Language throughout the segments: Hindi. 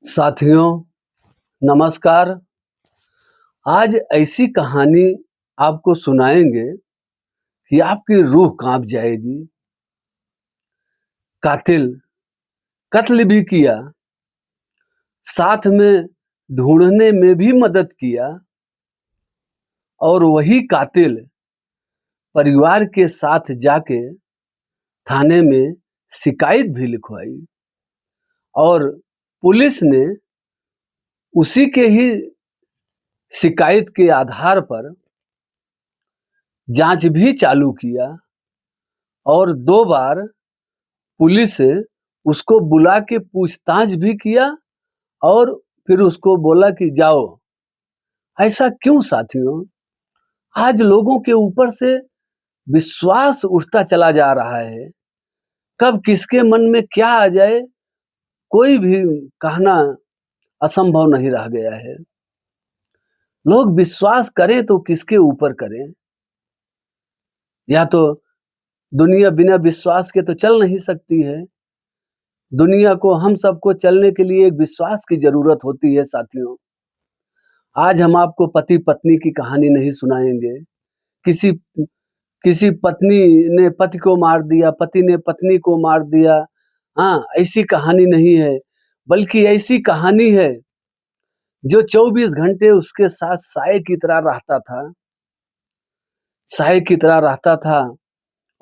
साथियों, नमस्कार। आज ऐसी कहानी आपको सुनाएंगे कि आपकी रूह कांप जाएगी। कातिल कत्ल भी किया, साथ में ढूंढने में भी मदद किया और वही कातिल परिवार के साथ जाके थाने में शिकायत भी लिखवाई और पुलिस ने उसी के ही शिकायत के आधार पर जांच भी चालू किया और 2 बार पुलिस उसको बुला के पूछताछ भी किया और फिर उसको बोला कि जाओ। ऐसा क्यों साथियों? आज लोगों के ऊपर से विश्वास उठता चला जा रहा है। कब किसके मन में क्या आ जाए, कोई भी कहना असंभव नहीं रह गया है। लोग विश्वास करें तो किसके ऊपर करें? या तो दुनिया बिना विश्वास के तो चल नहीं सकती है। दुनिया को, हम सबको चलने के लिए एक विश्वास की जरूरत होती है साथियों। आज हम आपको पति पत्नी की कहानी नहीं सुनाएंगे। किसी किसी पत्नी ने पति को मार दिया, पति ने पत्नी को मार दिया। हाँ, ऐसी कहानी नहीं है, बल्कि ऐसी कहानी है जो 24 घंटे उसके साथ साए की तरह रहता था, साए की तरह रहता था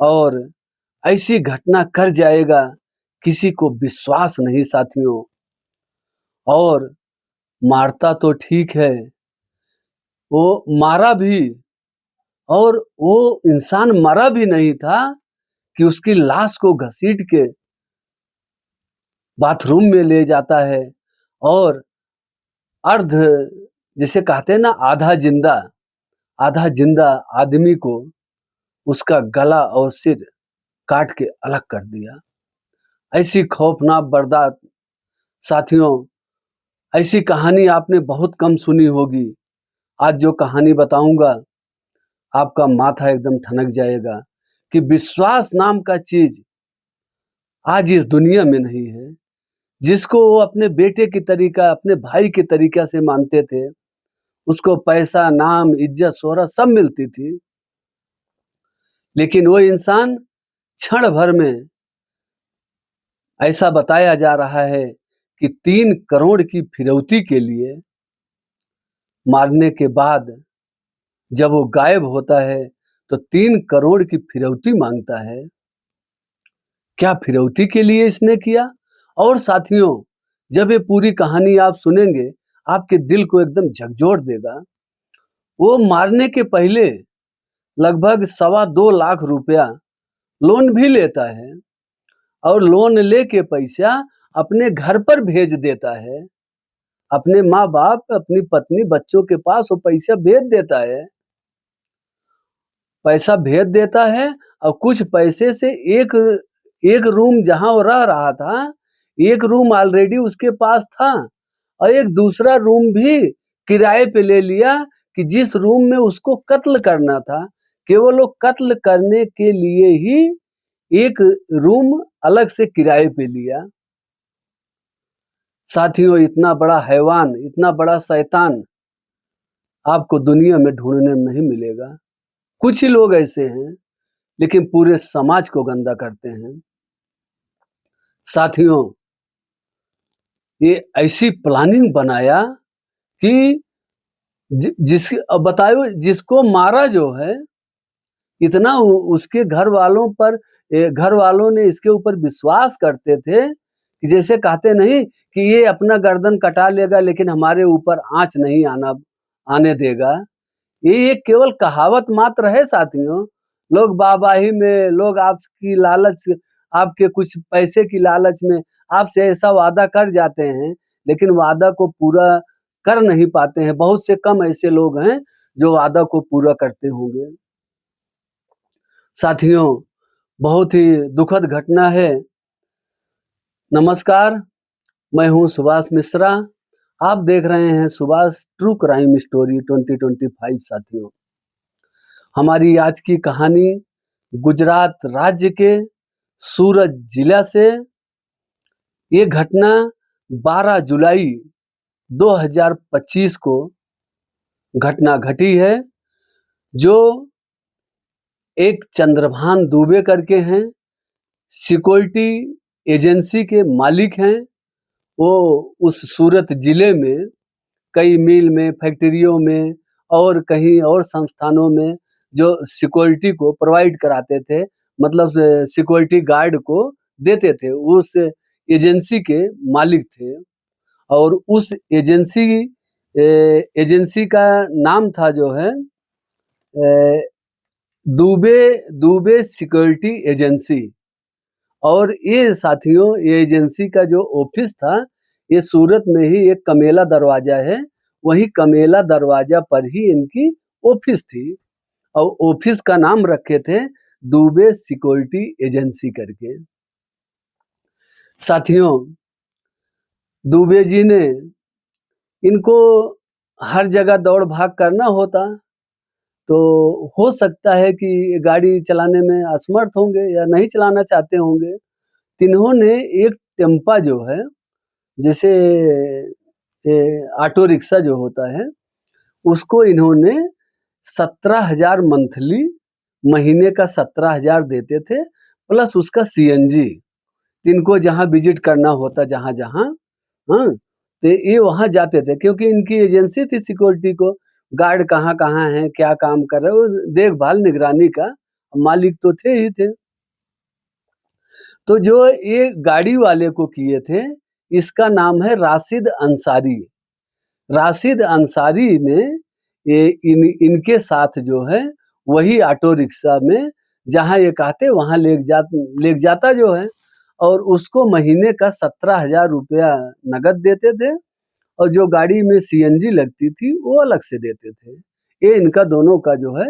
और ऐसी घटना कर जाएगा, किसी को विश्वास नहीं साथियों। और मारता तो ठीक है, वो मारा भी, और वो इंसान मरा भी नहीं था कि उसकी लाश को घसीट के बाथरूम में ले जाता है और अर्ध, जिसे कहते हैं ना, आधा जिंदा आदमी को उसका गला और सिर काट के अलग कर दिया। ऐसी खौफनाक वारदात साथियों, ऐसी कहानी आपने बहुत कम सुनी होगी। आज जो कहानी बताऊंगा, आपका माथा एकदम ठनक जाएगा कि विश्वास नाम का चीज आज इस दुनिया में नहीं है। जिसको वो अपने बेटे की तरीका, अपने भाई के तरीका से मानते थे, उसको पैसा, नाम, इज्जत, शोहरत सब मिलती थी, लेकिन वो इंसान क्षण भर में, ऐसा बताया जा रहा है कि 3 करोड़ की फिरौती के लिए मारने के बाद जब वो गायब होता है तो 3 करोड़ की फिरौती मांगता है। क्या फिरौती के लिए इसने किया? और साथियों, जब ये पूरी कहानी आप सुनेंगे, आपके दिल को एकदम झकझोर देगा। वो मारने के पहले लगभग 2.25 लाख रुपया लोन भी लेता है और लोन लेके पैसा अपने घर पर भेज देता है। अपने माँ बाप, अपनी पत्नी, बच्चों के पास वो पैसा भेज देता है। पैसा भेज देता है और कुछ पैसे से एक एक रूम जहां वो रह रहा था, एक रूम ऑलरेडी उसके पास था और एक दूसरा रूम भी किराए पे ले लिया कि जिस रूम में उसको कत्ल करना था, केवल वो कत्ल करने के लिए ही एक रूम अलग से किराए पे लिया। साथियों, इतना बड़ा हैवान, इतना बड़ा शैतान आपको दुनिया में ढूंढने में नहीं मिलेगा। कुछ ही लोग ऐसे हैं, लेकिन पूरे समाज को गंदा करते हैं। साथियों, ये ऐसी प्लानिंग बनाया कि अब बताओ, जिसको मारा जो है, इतना उसके घर वालों पर, घर वालों ने इसके ऊपर विश्वास करते थे कि जैसे कहते नहीं कि ये अपना गर्दन कटा लेगा लेकिन हमारे ऊपर आंच नहीं आने देगा। ये एक केवल कहावत मात्र है साथियों। लोग वाहवाही में, लोग आपकी लालच, आपके कुछ पैसे की लालच में आपसे ऐसा वादा कर जाते हैं, लेकिन वादा को पूरा कर नहीं पाते हैं। बहुत से कम ऐसे लोग हैं जो वादा को पूरा करते होंगे। साथियों, बहुत ही दुखद घटना है। नमस्कार, मैं हूं सुभाष मिश्रा। आप देख रहे हैं सुभाष ट्रू क्राइम स्टोरी 2025। साथियों, हमारी आज की कहानी गुजरात राज्य के सूरत जिला से। ये घटना 12 जुलाई 2025 को घटना घटी है, जो एक चंद्रभान दुबे करके हैं, सिक्योरिटी एजेंसी के मालिक हैं। वो उस सूरत जिले में कई मिल में, फैक्ट्रियों में और कहीं और संस्थानों में जो सिक्योरिटी को प्रोवाइड कराते थे, मतलब सिक्योरिटी गार्ड को देते थे, उस एजेंसी के मालिक थे। और उस एजेंसी का नाम था जो है दुबे दुबे सिक्योरिटी एजेंसी। और ये साथियों, ये एजेंसी का जो ऑफिस था, ये सूरत में ही एक कमेला दरवाजा है, वही कमेला दरवाजा पर ही इनकी ऑफिस थी। और ऑफिस का नाम रखे थे दुबे सिक्योरिटी एजेंसी करके। साथियों, दुबे जी ने, इनको हर जगह दौड़ भाग करना होता, तो हो सकता है कि गाड़ी चलाने में असमर्थ होंगे या नहीं चलाना चाहते होंगे। इन्होंने एक टेम्पा जो है, जैसे ऑटो रिक्शा जो होता है, उसको इन्होंने 17,000 मंथली, महीने का 17,000 देते थे, प्लस उसका सीएनजी। इनको जहाँ विजिट करना होता, जहाँ जहाँ, हाँ, तो ये वहाँ जाते थे, क्योंकि इनकी एजेंसी थी सिक्योरिटी को, गार्ड कहाँ कहाँ हैं, क्या काम कर रहे हो, देखभाल निगरानी का मालिक तो थे ही थे। तो जो ये गाड़ी वाले को किए थे, इसका नाम है राशिद अंसारी। राशिद अंसारी ने ये इनके साथ जो है, वही ऑटो रिक्शा में जहाँ ये कहते वहाँ ले जाता जो है, और उसको महीने का 17,000 रुपया नगद देते थे, और जो गाड़ी में सीएनजी लगती थी वो अलग से देते थे। ये इनका दोनों का जो है,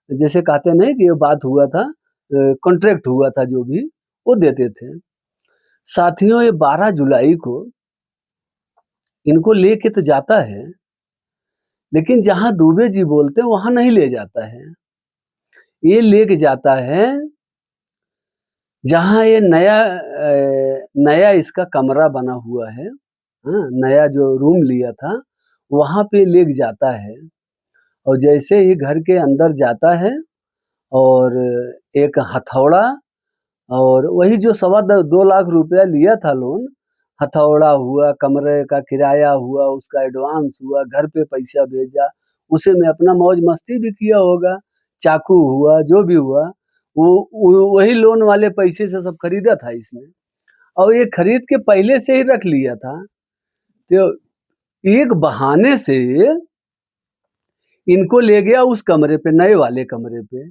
जैसे कहते नहीं कि ये बात हुआ था, कॉन्ट्रैक्ट हुआ था, जो भी वो देते थे। साथियों, ये 12 जुलाई को इनको लेके तो जाता है, लेकिन जहाँ दुबे जी बोलते हैं वहाँ नहीं ले जाता है। ये लेके जाता है जहाँ ये नया इसका कमरा बना हुआ है, हाँ, नया जो रूम लिया था, वहाँ पे लेके जाता है। और जैसे ही घर के अंदर जाता है, और एक हथौड़ा, और वही जो 2 लाख रुपया लिया था लोन, हथौड़ा हुआ, कमरे का किराया हुआ, उसका एडवांस हुआ, घर पे पैसा भेजा, उसे में अपना मौज मस्ती भी किया होगा, चाकू हुआ, जो भी हुआ, वो वही लोन वाले पैसे से सब खरीदा था इसने। और ये खरीद के पहले से ही रख लिया था। तो एक बहाने से इनको ले गया उस कमरे पे, नए वाले कमरे पे,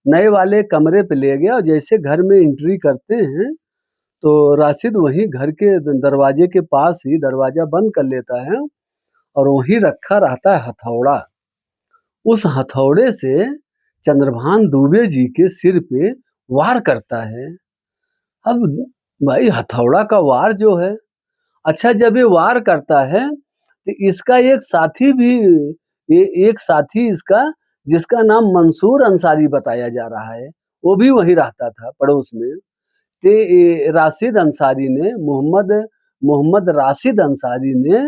नए वाले कमरे पे ले गया। और जैसे घर में एंट्री करते हैं, तो राशिद वहीं घर के दरवाजे के पास ही दरवाजा बंद कर लेता है, और वहीं रखा रहता है हथौड़ा। उस हथौड़े से चंद्रभान दुबे जी के सिर पे वार करता है। अब भाई, हथौड़ा का वार जो है, अच्छा, जब ये वार करता है, तो इसका एक साथी भी, एक साथी इसका, जिसका नाम मंसूर अंसारी बताया जा रहा है, वो भी वहीं रहता था पड़ोस में। ते राशिद अंसारी ने, मोहम्मद राशिद अंसारी ने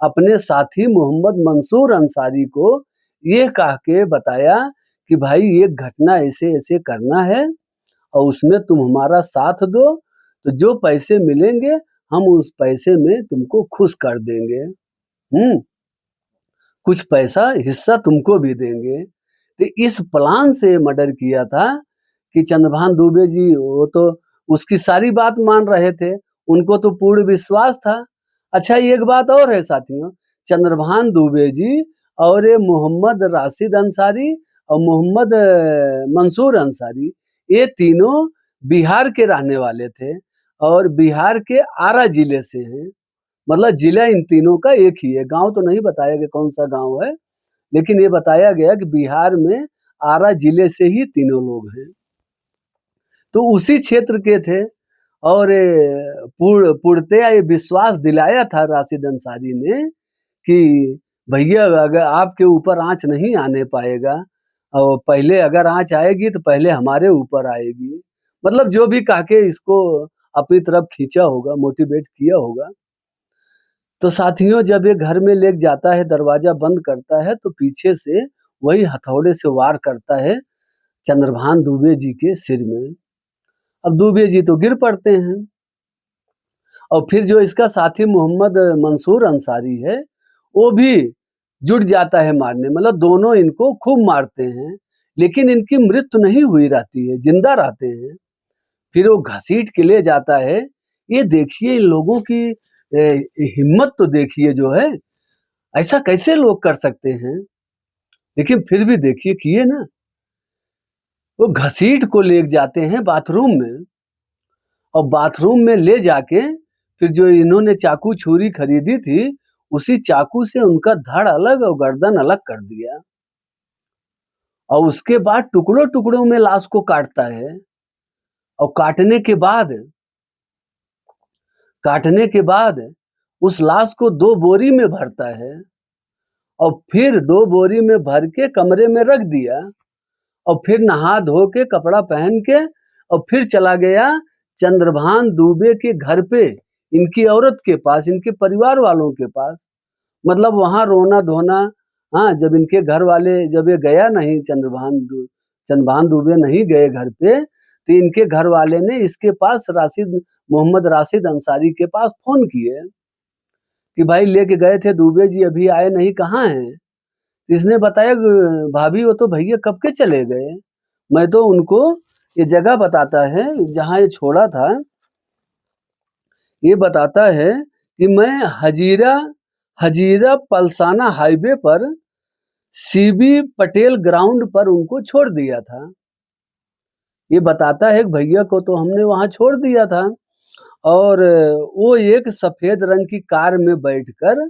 अपने साथी मोहम्मद मंसूर अंसारी को ये कह के बताया कि भाई, ये घटना ऐसे ऐसे करना है, और उसमें तुम हमारा साथ दो, तो जो पैसे मिलेंगे हम उस पैसे में तुमको खुश कर देंगे, कुछ पैसा हिस्सा तुमको भी देंगे। तो इस प्लान से मर्डर किया था कि चंद्रभान दुबे जी, वो तो उसकी सारी बात मान रहे थे, उनको तो पूर्ण विश्वास था। अच्छा, एक बात और है साथियों, चंद्रभान दुबे जी और ये मोहम्मद राशिद अंसारी और मोहम्मद मंसूर अंसारी, ये तीनों बिहार के रहने वाले थे, और बिहार के आरा जिले से हैं। मतलब जिला इन तीनों का एक ही है, गांव तो नहीं बताया गया कौन सा गांव है, लेकिन ये बताया गया कि बिहार में आरा जिले से ही तीनों लोग हैं। तो उसी क्षेत्र के थे, और पूर्णतया ये विश्वास दिलाया था राशिद अंसारी ने कि भैया, अगर आपके ऊपर आँच नहीं आने पाएगा, और पहले अगर आँच आएगी तो पहले हमारे ऊपर आएगी। मतलब जो भी कह के इसको अपनी तरफ खींचा होगा, मोटिवेट किया होगा। तो साथियों जब ये घर में लेके जाता है, दरवाजा बंद करता है, तो पीछे से वही हथौड़े से वार करता है चंद्रभान दुबे जी के सिर में। अब दुबे जी तो गिर पड़ते हैं और फिर जो इसका साथी मोहम्मद मंसूर अंसारी है, वो भी जुट जाता है मारने। मतलब दोनों इनको खूब मारते हैं, लेकिन इनकी मृत्यु नहीं हुई रहती है, जिंदा रहते हैं। फिर वो घसीट के ले जाता है। ये देखिए इन लोगों की हिम्मत तो देखिए जो है, ऐसा कैसे लोग कर सकते हैं? लेकिन फिर भी देखिए किए ना, वो घसीट को ले जाते हैं बाथरूम में और बाथरूम में ले जाके फिर जो इन्होंने चाकू छुरी खरीदी थी, उसी चाकू से उनका धड़ अलग और गर्दन अलग कर दिया और उसके बाद टुकड़ों-टुकड़ों में लाश को काटता है और काटने के बाद उस लाश को 2 बोरी में भरता है और फिर 2 बोरी में भर के कमरे में रख दिया और फिर नहा धो के कपड़ा पहन के और फिर चला गया चंद्रभान दुबे के घर पे, इनकी औरत के पास, इनके परिवार वालों के पास। मतलब वहाँ रोना-धोना। हाँ, जब इनके घर वाले जब ये गया नहीं चंद्रभान दुबे नहीं गए घर पे, तो इनके घर वाले ने इसके पास मोहम्मद राशिद अंसारी के पास फ़ोन किए कि भाई लेके गए थे दुबे जी, अभी आए नहीं, कहाँ हैं? इसने बताया भाभी वो तो भैया कब के चले गए। मैं तो उनको ये जगह बताता है जहाँ ये छोड़ा था, ये बताता है कि मैं हजीरा पलसाना हाईवे पर सीबी पटेल ग्राउंड पर उनको छोड़ दिया था। ये बताता है कि भैया को तो हमने वहाँ छोड़ दिया था और वो एक सफ़ेद रंग की कार में बैठकर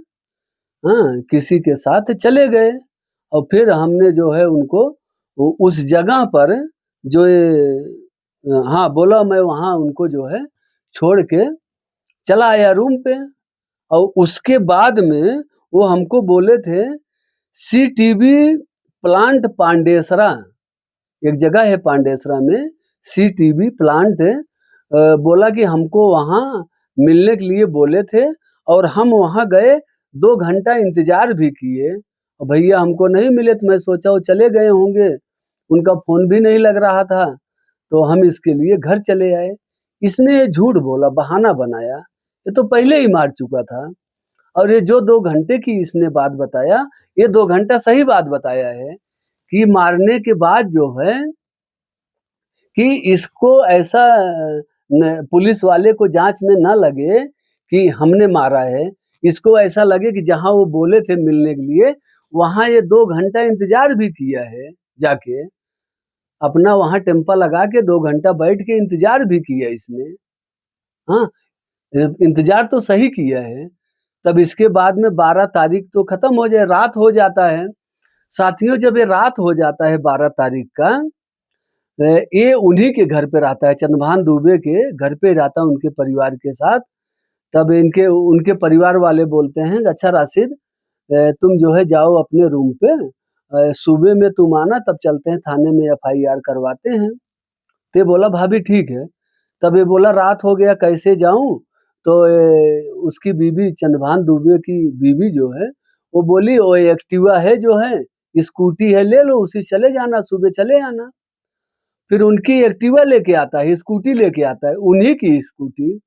किसी के साथ चले गए और फिर हमने जो है उनको उस जगह पर जो बोला मैं वहाँ उनको जो है छोड़ के चला आया रूम पे और उसके बाद में वो हमको बोले थे सीटीबी प्लांट पांडेसरा, एक जगह है पांडेसरा में सीटीबी प्लांट बोला कि हमको वहाँ मिलने के लिए बोले थे और हम वहाँ गए, 2 घंटा इंतजार भी किए और भैया हमको नहीं मिले तो मैं सोचा वो चले गए होंगे, उनका फ़ोन भी नहीं लग रहा था, तो हम इसके लिए घर चले आए। इसने झूठ बोला, बहाना बनाया, ये तो पहले ही मार चुका था और ये जो 2 घंटे की इसने बात बताया, ये 2 घंटा सही बात बताया है कि मारने के बाद जो है कि इसको ऐसा पुलिस वाले को जांच में ना लगे कि हमने मारा है, इसको ऐसा लगे कि जहां वो बोले थे मिलने के लिए वहां ये 2 घंटा इंतजार भी किया है, जाके अपना वहां टेम्पा लगा के 2 घंटा बैठ के इंतजार भी किया इसने। हाँ, इंतजार तो सही किया है। तब इसके बाद में 12 तारीख तो खत्म हो जाए, रात हो जाता है। साथियों जब ये रात हो जाता है 12 तारीख का, ये उन्हीं के घर पे रहता है, चंद्रभान दुबे के घर पे रहता है उनके परिवार के साथ। तब उनके परिवार वाले बोलते हैं, अच्छा राशिद तुम जो है जाओ अपने रूम पे, सुबह में तुम आना तब चलते हैं थाने में एफआईआर करवाते हैं। तो ये बोला भाभी ठीक है। तब ये बोला रात हो गया कैसे जाऊं? तो उसकी बीवी चंद्रभान दुबे की बीवी जो है वो बोली वो एक्टिवा है जो है, स्कूटी है, ले लो उसी चले जाना, सुबह चले आना। फिर उनकी एक्टिवा लेके आता है, स्कूटी लेके आता है, उन्हीं की स्कूटी।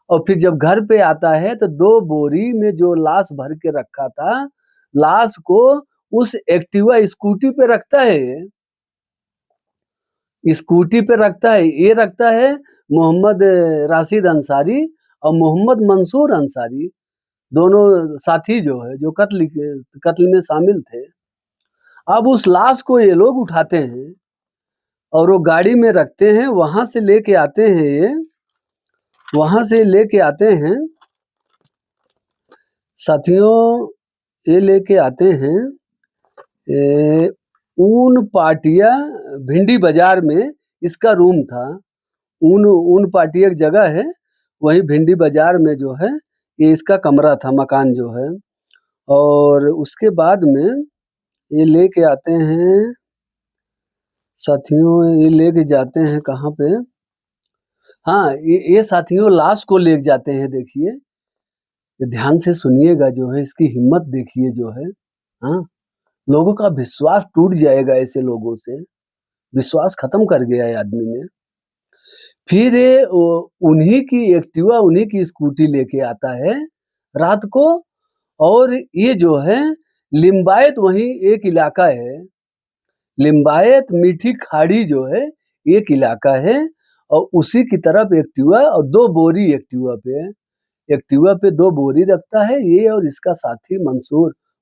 और फिर जब घर पे आता है तो 2 बोरी में जो लाश भर के रखा था, लाश को उस एक्टिवा स्कूटी पे रखता है ये। स्कूटी पे रखता है, ये रखता है मोहम्मद राशिद अंसारी और मोहम्मद मंसूर अंसारी, दोनों साथी जो है जो कत्ल में शामिल थे। अब उस लाश को ये लोग उठाते हैं और वो गाड़ी में रखते हैं, वहां से लेके आते हैं साथियों, ये लेके आते हैं ऊन पाटिया भिंडी बाजार में इसका रूम था। ऊन पाटिया एक जगह है, वहीं भिंडी बाजार में जो है ये इसका कमरा था, मकान जो है। और उसके बाद में ये लेके आते हैं साथियों, ये लेके जाते हैं कहाँ पे? हाँ, ये साथियों लाश को लेके जाते हैं, देखिए ये ध्यान से सुनिएगा जो है, इसकी हिम्मत देखिए जो है, हाँ? लोगों का विश्वास टूट जाएगा ऐसे लोगों से, विश्वास खत्म कर गया है आदमी ने। फिर ये उन्हीं की एक्टिवा, उन्हीं की स्कूटी लेके आता है रात को, और ये जो है लिंबायत, वहीं एक इलाका है, लिंबायत मीठी खाड़ी जो है एक इलाका है, और उसी की तरफ एक्टिवा और 2 बोरी एक्टिवा पे 2 बोरी रखता है ये, और इसका साथी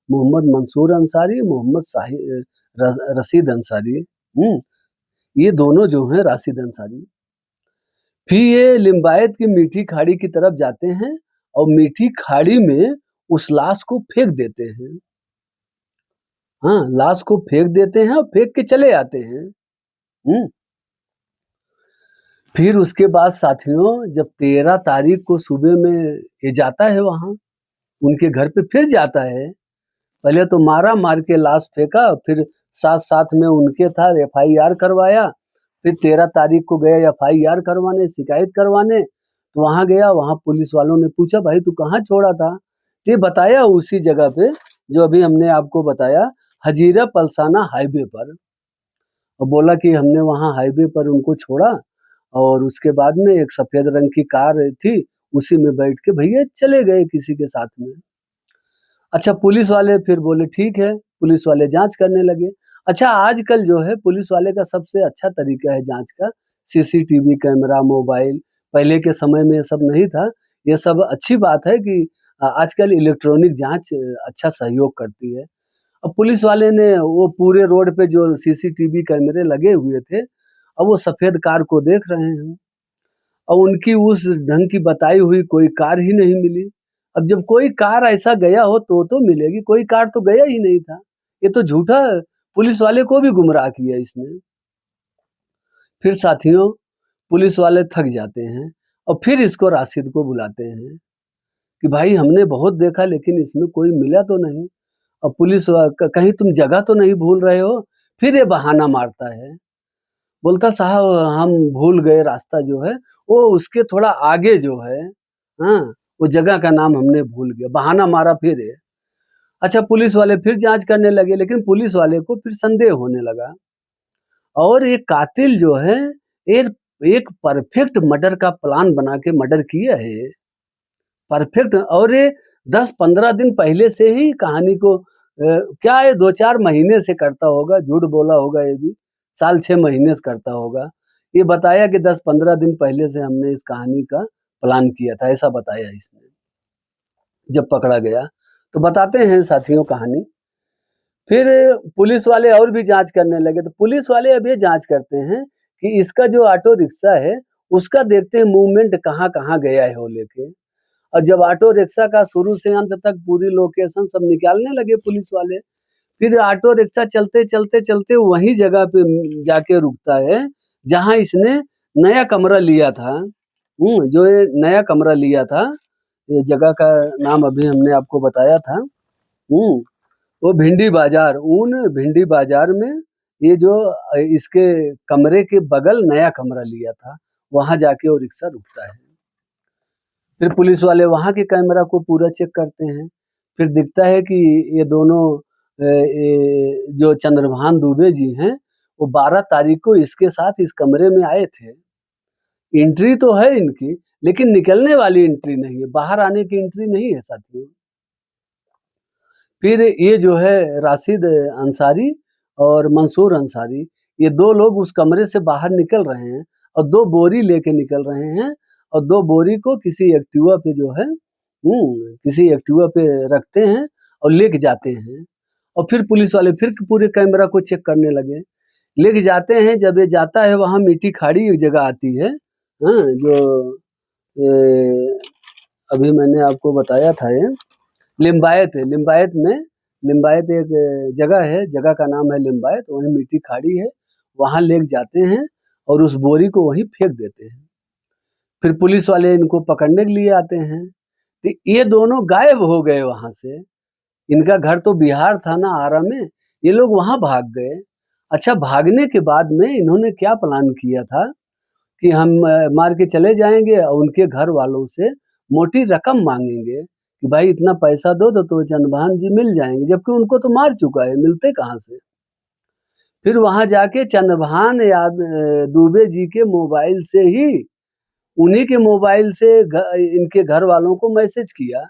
मोहम्मद मंसूर अंसारी, मोहम्मद रशीद अंसारी, ये दोनों जो हैं राशिद अंसारी। फिर ये लिंबायत की मीठी खाड़ी की तरफ जाते हैं और मीठी खाड़ी में उस लाश को फेंक देते हैं। हाँ, लाश को फेंक देते हैं और फेंक के चले आते हैं। फिर उसके बाद साथियों, जब 13 तारीख को सुबह में ये जाता है वहाँ, उनके घर पे फिर जाता है। पहले तो मार के लाश फेंका, फिर साथ में उनके था, FIR करवाया। फिर 13 तारीख को गया FIR करवाने, शिकायत करवाने। तो वहाँ गया, वहाँ पुलिस वालों ने पूछा, भाई तू कहाँ छोड़ा था? तो ये बताया उसी जगह पे जो अभी हमने आपको बताया, हजीरा पलसाना हाईवे पर। और बोला कि हमने वहाँ हाईवे पर उनको छोड़ा, और उसके बाद में एक सफेद रंग की कार थी, उसी में बैठ के भैया चले गए किसी के साथ में। अच्छा, पुलिस वाले फिर बोले ठीक है, पुलिस वाले जाँच करने लगे। अच्छा, आजकल जो है पुलिस वाले का सबसे अच्छा तरीका है जाँच का, CCTV कैमरा, मोबाइल। पहले के समय में ये सब नहीं था। ये सब अच्छी बात है कि आजकल इलेक्ट्रॉनिक जाँच अच्छा सहयोग करती है। अब पुलिस वाले ने वो पूरे रोड पे जो CCTV कैमरे लगे हुए थे, अब वो सफ़ेद कार को देख रहे हैं, और उनकी उस ढंग की बताई हुई कोई कार ही नहीं मिली। अब जब कोई कार ऐसा गया हो तो मिलेगी, कोई कार तो गया ही नहीं था। ये तो झूठा, पुलिस वाले को भी गुमराह किया इसने। फिर साथियों, पुलिस वाले थक जाते हैं और फिर इसको राशिद को बुलाते हैं कि भाई हमने बहुत देखा लेकिन इसमें कोई मिला तो नहीं, और पुलिस कहीं तुम जगह तो नहीं भूल रहे हो? फिर ये बहाना मारता है, बोलता साहब हम भूल गए रास्ता जो है, वो उसके थोड़ा आगे जो है, हाँ, वो जगह का नाम हमने भूल गए, बहाना मारा फिर ये। अच्छा, पुलिस वाले फिर जाँच करने लगे, लेकिन पुलिस वाले को फिर संदेह होने लगा, और ये कातिल जो है एक एक परफेक्ट मर्डर का प्लान बना के मर्डर किया है ये। परफेक्ट, और ये 10-15 दिन पहले से ही कहानी को क्या है 2-4 महीने से करता होगा, झूठ बोला होगा ये भी, साल 6 महीने से करता होगा। ये बताया कि 10-15 दिन पहले से हमने इस कहानी का प्लान किया था, ऐसा बताया इसने, जब पकड़ा गया। तो बताते हैं साथियों कहानी। फिर पुलिस वाले और भी जाँच करने लगे, तो पुलिस वाले अब ये जाँच करते हैं कि इसका जो ऑटो रिक्शा है, उसका देखते हैं मूवमेंट कहाँ-कहाँ गया है वो लेके। और जब ऑटो रिक्शा का शुरू से अंत तक पूरी लोकेशन सब निकालने लगे पुलिस वाले, फिर ऑटो रिक्शा चलते वही जगह पे जाके रुकता है, जहाँ इसने नया कमरा लिया था। जो ये नया कमरा लिया था, ये जगह का नाम अभी हमने आपको बताया था। वो भिंडी बाज़ार में ये जो इसके कमरे के बगल नया कमरा लिया था, वहाँ जाके वो रिक्शा रुकता है। फिर पुलिस वाले वहाँ के कैमरा को पूरा चेक करते हैं। फिर दिखता है कि ये दोनों जो चंद्रभान दुबे जी हैं, वो 12 तारीख को इसके साथ इस कमरे में आए थे। एंट्री तो है इनकी, लेकिन निकलने वाली एंट्री नहीं है, बाहर आने की एंट्री नहीं है साथियों। फिर ये जो है राशिद अंसारी और मंसूर अंसारी, ये 2 लोग उस कमरे से बाहर निकल रहे हैं और 2 बोरी लेके निकल रहे हैं, और 2 बोरी को किसी एक्टिवा पे जो है, किसी एक्टिवा पे रखते हैं और लेके जाते हैं। और फिर पुलिस वाले फिर पूरे कैमरा को चेक करने लगे। लेके जाते हैं, जब ये जाता है वहाँ मीठी खाड़ी एक जगह आती है, हाँ, जो अभी मैंने आपको बताया था ये लिंबायत है, लिंबायत एक जगह है, जगह का नाम है लिंबायत, वहीं मीठी खाड़ी है, वहाँ लेके जाते हैं और उस बोरी को वहीं फेंक देते हैं। फिर पुलिस वाले इनको पकड़ने के लिए आते हैं, तो ये दोनों गायब हो गए वहाँ से। इनका घर तो बिहार था ना, आरा में, ये लोग वहाँ भाग गए। अच्छा, भागने के बाद में इन्होंने क्या प्लान किया था कि हम मार के चले जाएँगे और उनके घर वालों से मोटी रकम माँगेंगे कि भाई इतना पैसा दो तो चंद्रभान जी मिल जाएंगे, जबकि उनको तो मार चुका है, मिलते कहाँ से। फिर वहां जाके चंद्रभान दुबे जी के मोबाइल से ही, उन्हीं के मोबाइल से इनके घर वालों को मैसेज किया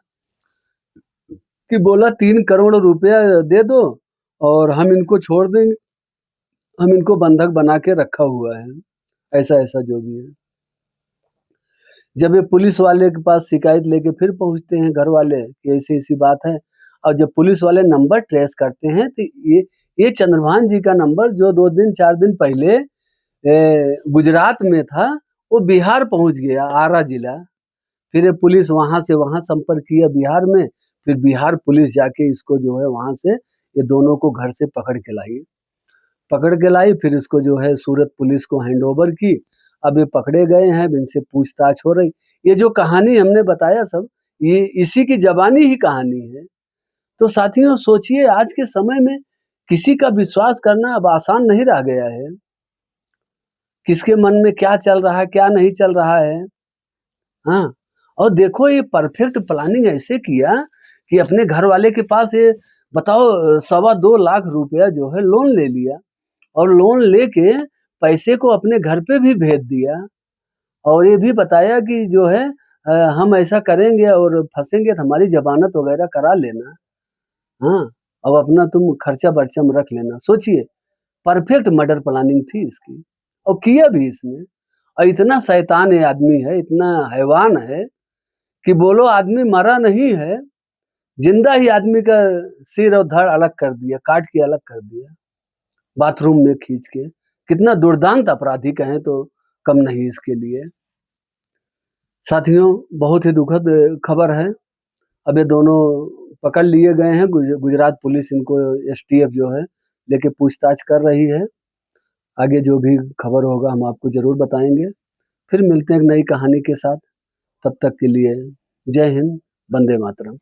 कि बोला 3 करोड़ रुपया दे दो और हम इनको छोड़ देंगे, हम इनको बंधक बना के रखा हुआ है, ऐसा ऐसा जो भी है। जब ये पुलिस वाले के पास शिकायत लेके फिर पहुंचते हैं घर वाले कि ऐसी ऐसी बात है, और जब पुलिस वाले नंबर ट्रेस करते हैं तो ये चंद्रभान जी का नंबर जो 2 दिन 4 दिन पहले गुजरात में था, वो बिहार पहुंच गया, आरा जिला। फिर ये पुलिस वहां से वहां संपर्क किया बिहार में, फिर बिहार पुलिस जाके इसको जो है वहां से ये दोनों को घर से पकड़ के लाई, फिर इसको जो है सूरत पुलिस को हैंडओवर की। अब ये पकड़े गए हैं, इनसे पूछताछ हो रही। ये जो कहानी हमने बताया सब, ये इसी की ज़बानी ही कहानी है। तो साथियों सोचिए, आज के समय में किसी का विश्वास करना अब आसान नहीं रह गया है। किसके मन में क्या चल रहा है, क्या नहीं चल रहा है। हाँ, और देखो ये परफेक्ट प्लानिंग ऐसे किया कि अपने घर वाले के पास ये बताओ 2.25 लाख रुपया जो है लोन ले लिया, और लोन लेके पैसे को अपने घर पे भी भेज दिया, और ये भी बताया कि जो है हम ऐसा करेंगे और फंसेंगे तो हमारी जमानत वगैरह करा लेना। हाँ, अब अपना तुम खर्चा बर्चम रख लेना। सोचिए, परफेक्ट मर्डर प्लानिंग थी इसकी, और किया भी इसने। और इतना शैतान ये आदमी है, इतना हैवान है कि बोलो आदमी मरा नहीं है, जिंदा ही आदमी का सिर और धड़ अलग कर दिया, काट के अलग कर दिया बाथरूम में खींच के। कितना दुर्दांत अपराधी कहें तो कम नहीं इसके लिए। साथियों बहुत ही दुखद खबर है। अब ये दोनों पकड़ लिए गए हैं, गुजरात पुलिस इनको एसटीएफ जो है लेके पूछताछ कर रही है। आगे जो भी खबर होगा हम आपको जरूर बताएंगे। फिर मिलते हैं एक नई कहानी के साथ, तब तक के लिए जय हिंद, वंदे मातरम।